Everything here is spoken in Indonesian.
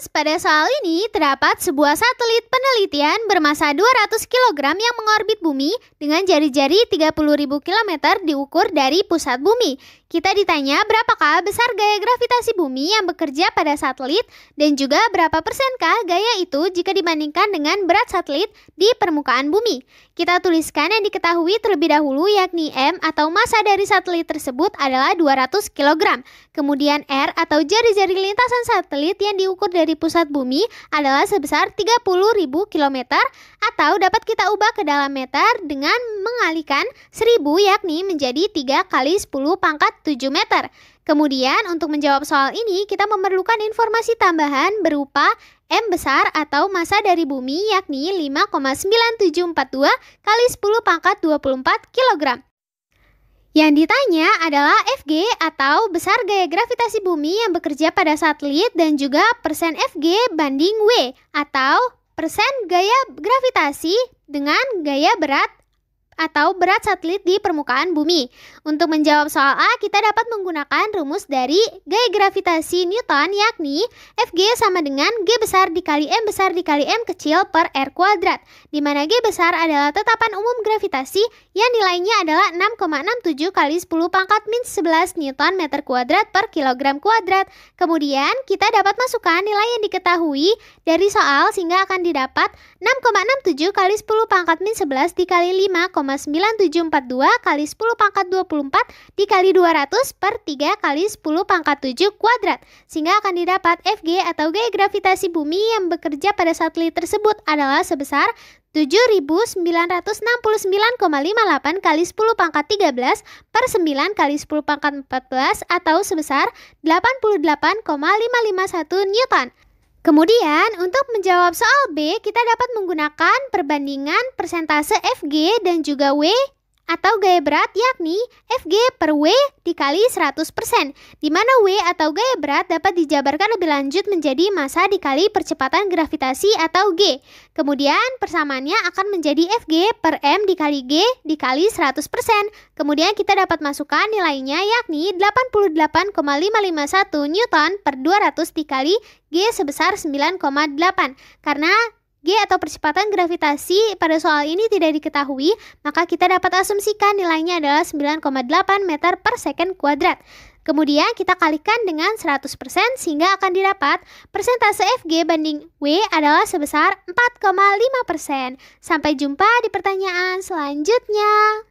pada soal ini terdapat sebuah satelit penelitian bermasa 200 kg yang mengorbit bumi dengan jari-jari 30.000 km diukur dari pusat bumi. Kita ditanya berapakah besar gaya gravitasi bumi yang bekerja pada satelit dan juga berapa persenkah gaya itu jika dibandingkan dengan berat satelit di permukaan bumi. Kita tuliskan yang diketahui terlebih dahulu yakni M atau massa dari satelit tersebut adalah 200 kg. Kemudian R atau jari-jari lintasan satelit yang diukur dari pusat bumi adalah sebesar 30.000 km atau dapat kita ubah ke dalam meter dengan mengalihkan 1000 yakni menjadi 3 kali 10 pangkat 7 meter. Kemudian untuk menjawab soal ini kita memerlukan informasi tambahan berupa M besar atau massa dari bumi yakni 5,9742 kali 10 pangkat 24 kg. Yang ditanya adalah Fg atau besar gaya gravitasi bumi yang bekerja pada satelit dan juga persen Fg banding W atau persen gaya gravitasi dengan gaya berat atau berat satelit di permukaan bumi. Untuk menjawab soal A, kita dapat menggunakan rumus dari gaya gravitasi Newton yakni Fg sama dengan G besar dikali M besar dikali M kecil per R kuadrat, di mana G besar adalah tetapan umum gravitasi yang nilainya adalah 6,67 kali 10 pangkat min 11 Newton meter kuadrat per kilogram kuadrat. Kemudian kita dapat masukkan nilai yang diketahui dari soal sehingga akan didapat 6,67 kali 10 pangkat min 11 dikali 5,9742 kali 10 pangkat 24 dikali 200 per 3 kali 10 pangkat 7 kuadrat. Sehingga akan didapat Fg atau gaya gravitasi bumi yang bekerja pada satelit tersebut adalah sebesar 7.969,58 kali 10 pangkat 13 per 9 kali 10 pangkat 14 atau sebesar 88,551 Newton. Kemudian untuk menjawab soal B, kita dapat menggunakan perbandingan persentase Fg dan juga W atau gaya berat yakni Fg per W dikali 100%, di mana W atau gaya berat dapat dijabarkan lebih lanjut menjadi massa dikali percepatan gravitasi atau G. Kemudian persamaannya akan menjadi Fg per M dikali G dikali 100%. Kemudian kita dapat masukkan nilainya yakni 88,551 Newton per 200 dikali G sebesar 9,8. Karena G atau percepatan gravitasi pada soal ini tidak diketahui, maka kita dapat asumsikan nilainya adalah 9,8 meter per second kuadrat. Kemudian kita kalikan dengan 100% sehingga akan didapat persentase Fg banding W adalah sebesar 4,5%. Sampai jumpa di pertanyaan selanjutnya.